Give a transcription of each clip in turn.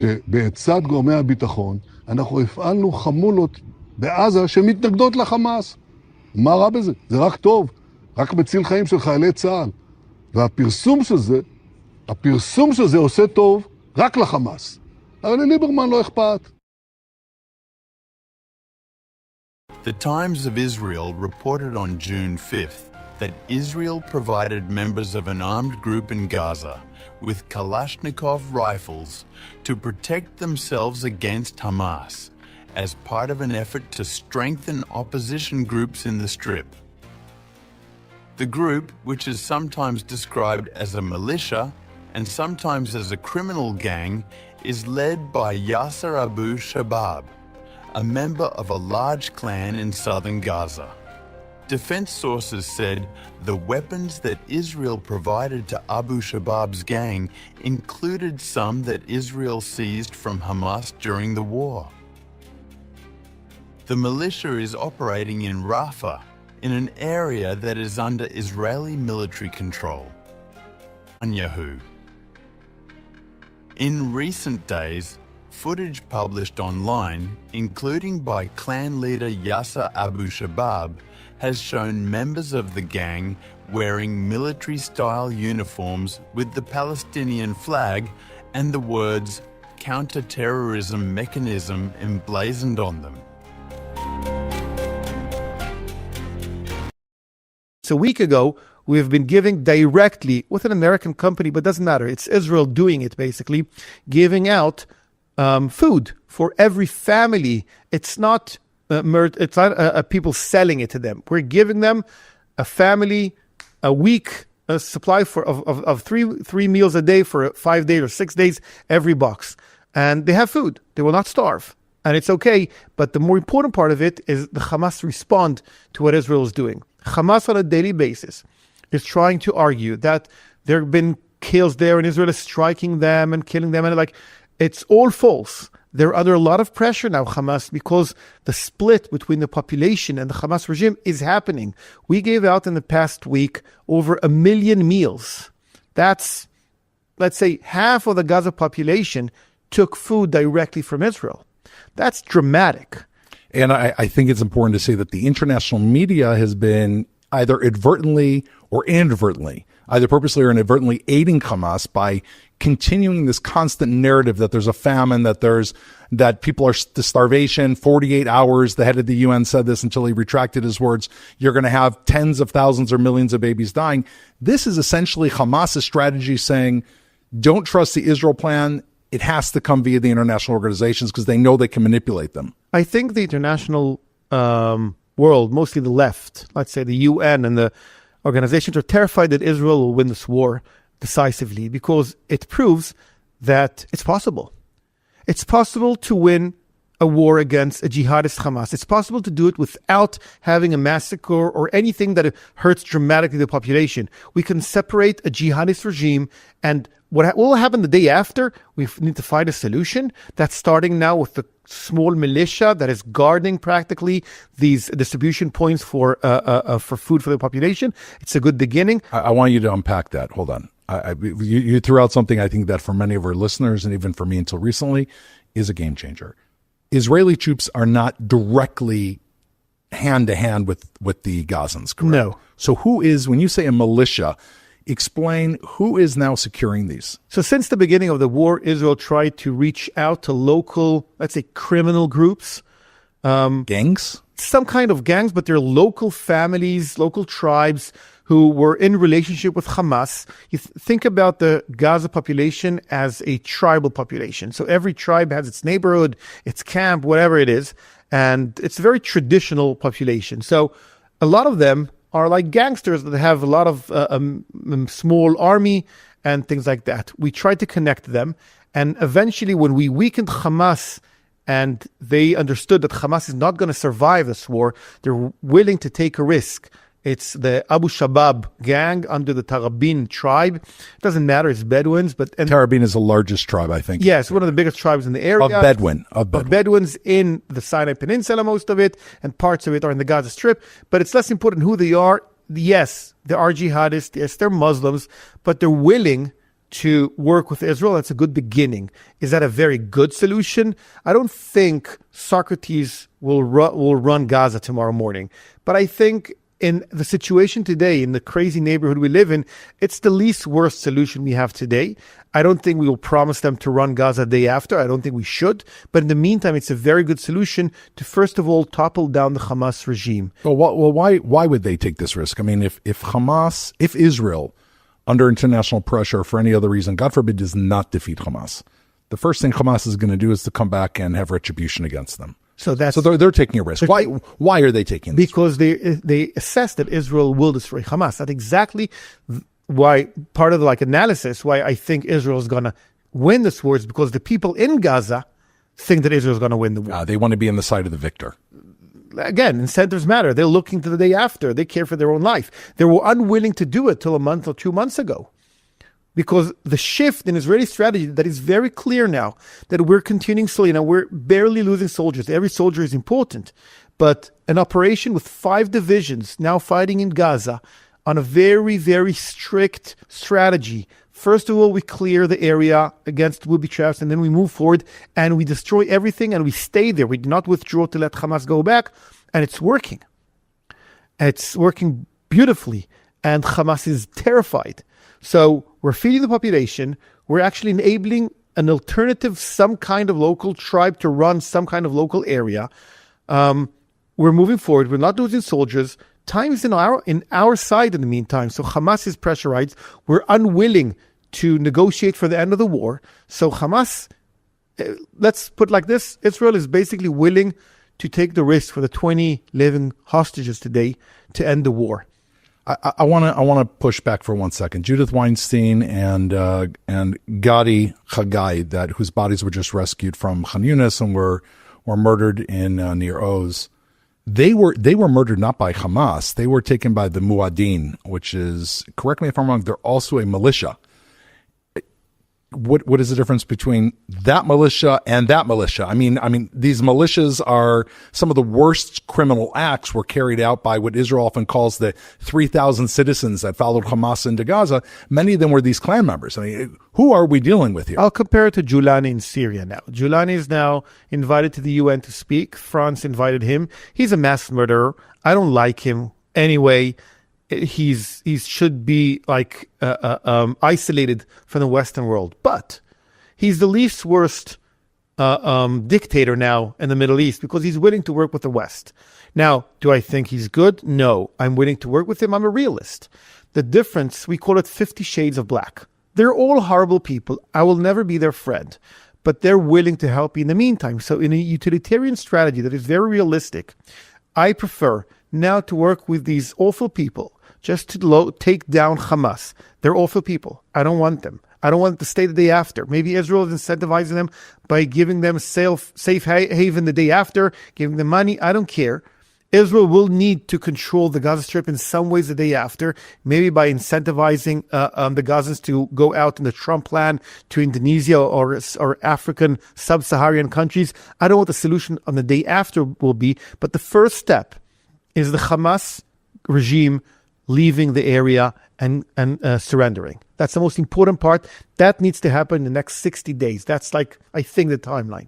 בעצת גורמי הביטחון, אנחנו הפעלנו חמולות בעזה שמתנגדות לחמאס. מה רע בזה? זה רק טוב, רק מציל חיים של חיילי צה"ל. והפרסום של זה עושה טוב רק לחמאס. אבל לליברמן לא אכפת. The Times of Israel reported on June 5th that Israel provided members of an armed group in Gaza with Kalashnikov rifles to protect themselves against Hamas as part of an effort to strengthen opposition groups in the Strip. The group, which is sometimes described as a militia and sometimes as a criminal gang, is led by Yasser Abu Shabab, a member of a large clan in southern Gaza. Defense sources said the weapons that Israel provided to Abu Shabab's gang included some that Israel seized from Hamas during the war. The militia is operating in Rafah, in an area that is under Israeli military control. Netanyahu. In recent days, footage published online, including by Klan leader Yasser Abu Shabab, has shown members of the gang wearing military-style uniforms with the Palestinian flag and the words counter-terrorism mechanism emblazoned on them. A week ago, we've been giving directly with an American company, but doesn't matter. It's Israel doing it, basically, giving out food for every family. It's not people selling it to them. We're giving them a family a week supply of three meals a day for 5 days or 6 days, every box. And they have food. They will not starve. And it's okay. But the more important part of it is the Hamas respond to what Israel is doing. Hamas on a daily basis is trying to argue that there have been kills there and Israel is striking them and killing them. And it's all false. They're under a lot of pressure now, Hamas, because the split between the population and the Hamas regime is happening. We gave out in the past week over 1 million meals. That's, let's say, half of the Gaza population took food directly from Israel. That's dramatic. And I think it's important to say that the international media has been either advertently or inadvertently, either purposely or inadvertently, aiding Hamas by continuing this constant narrative that there's a famine, that people are to starvation, 48 hours. The head of the UN said this until he retracted his words. You're going to have tens of thousands or millions of babies dying. This is essentially Hamas's strategy saying, don't trust the Israel plan. It has to come via the international organizations because they know they can manipulate them. I think the international world, mostly the left, let's say the UN and the organizations, are terrified that Israel will win this war decisively because it proves that it's possible. It's possible to win a war against a jihadist Hamas. It's possible to do it without having a massacre or anything that hurts dramatically the population. We can separate a jihadist regime, and what will happen the day after, we need to find a solution. That's starting now with the small militia that is guarding practically these distribution points for food for the population. It's a good beginning. I want you to unpack that. Hold on. You threw out something I think that for many of our listeners, and even for me until recently, is a game changer. Israeli troops are not directly hand-to-hand with the Gazans, correct? No. So who is, when you say a militia, explain who is now securing these? So since the beginning of the war, Israel tried to reach out to local, let's say, criminal groups. Gangs? Some kind of gangs, but they're local families, local tribes who were in relationship with Hamas. You think about the Gaza population as a tribal population. So every tribe has its neighborhood, its camp, whatever it is. And it's a very traditional population. So a lot of them are like gangsters that have a lot of small army and things like that. We tried to connect them. And eventually when we weakened Hamas and they understood that Hamas is not going to survive this war, they're willing to take a risk. It's the Abu Shabab gang under the Tarabin tribe. It doesn't matter, it's Bedouins. Tarabin is the largest tribe, I think. Yes, one of the biggest tribes in the area. Of Bedouins in the Sinai Peninsula, most of it, and parts of it are in the Gaza Strip. But it's less important who they are. Yes, they are jihadists. Yes, they're Muslims. But they're willing to work with Israel. That's a good beginning. Is that a very good solution? I don't think Socrates will run Gaza tomorrow morning. But I think in the situation today, in the crazy neighborhood we live in, it's the least worst solution we have today. I don't think we will promise them to run Gaza the day after. I don't think we should. But in the meantime, it's a very good solution to, first of all, topple down the Hamas regime. Well, why would they take this risk? I mean, if Israel, under international pressure for any other reason, God forbid, does not defeat Hamas, the first thing Hamas is going to do is to come back and have retribution against them. So they're taking a risk. Why are they taking this because risk? They assess that Israel will destroy Hamas. That's exactly why part of the analysis why I think Israel is going to win this war is because the people in Gaza think that Israel is going to win the war. They want to be on the side of the victor. Again, incentives matter. They're looking to the day after. They care for their own life. They were unwilling to do it till a month or 2 months ago. Because the shift in Israeli strategy that is very clear now, that we're continuing slowly. Now, we're barely losing soldiers. Every soldier is important. But an operation with 5 divisions now fighting in Gaza on a very, very strict strategy. First of all, we clear the area against booby traps, and then we move forward and we destroy everything and we stay there. We do not withdraw to let Hamas go back. And it's working. It's working beautifully. And Hamas is terrified. So we're feeding the population. We're actually enabling an alternative, some kind of local tribe to run some kind of local area. We're moving forward. We're not losing soldiers. Time is in our side in the meantime. So Hamas is pressurized. We're unwilling to negotiate for the end of the war. So Hamas, let's put it like this, Israel is basically willing to take the risk for the 20 living hostages today to end the war. I want to push back for 1 second. Judith Weinstein and Gadi Chagai, whose bodies were just rescued from Khan Yunis and were murdered in near Oz. They were murdered not by Hamas. They were taken by the Muad'Din, which is, correct me if I'm wrong, they're also a militia. What is the difference between that militia and that militia? I mean, these militias are some of the worst criminal acts were carried out by what Israel often calls the 3,000 citizens that followed Hamas into Gaza. Many of them were these Klan members. I mean, who are we dealing with here? I'll compare it to Giuliani in Syria now. Giuliani is now invited to the UN to speak. France invited him. He's a mass murderer. I don't like him anyway. He should be isolated from the Western world, but he's the least worst dictator now in the Middle East because he's willing to work with the West. Now, do I think he's good? No, I'm willing to work with him. I'm a realist. The difference, we call it 50 Shades of Black. They're all horrible people. I will never be their friend, but they're willing to help me in the meantime. So in a utilitarian strategy that is very realistic, I prefer now to work with these awful people just to take down Hamas. They're awful people. I don't want them. I don't want them to stay the day after. Maybe Israel is incentivizing them by giving them safe haven the day after, giving them money. I don't care. Israel will need to control the Gaza Strip in some ways the day after, maybe by incentivizing the Gazans to go out in the Trump plan to Indonesia or African sub-Saharan countries. I don't know what the solution on the day after will be, but the first step is the Hamas regime leaving the area and surrendering. That's the most important part. That needs to happen in the next 60 days. That's I think, the timeline.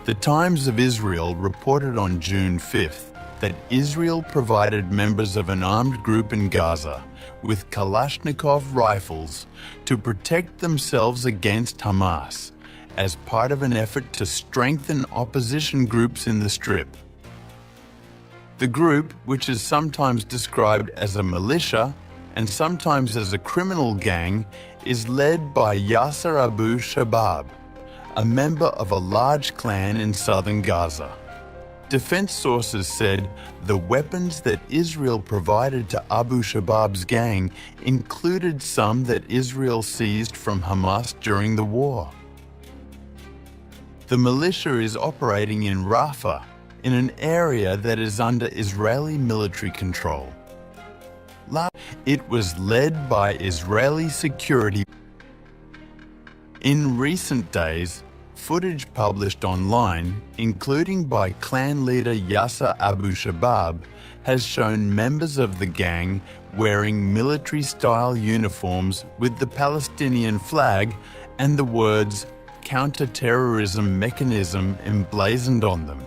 The Times of Israel reported on June 5th that Israel provided members of an armed group in Gaza with Kalashnikov rifles to protect themselves against Hamas as part of an effort to strengthen opposition groups in the Strip. The group, which is sometimes described as a militia and sometimes as a criminal gang, is led by Yasser Abu Shabab, a member of a large clan in southern Gaza. Defense sources said the weapons that Israel provided to Abu Shabab's gang included some that Israel seized from Hamas during the war. The militia is operating in Rafah, in an area that is under Israeli military control. It was led by Israeli security. In recent days, Footage published online, including by Klan leader Yasser Abu Shabab, has shown members of the gang wearing military-style uniforms with the Palestinian flag and the words counter-terrorism mechanism emblazoned on them.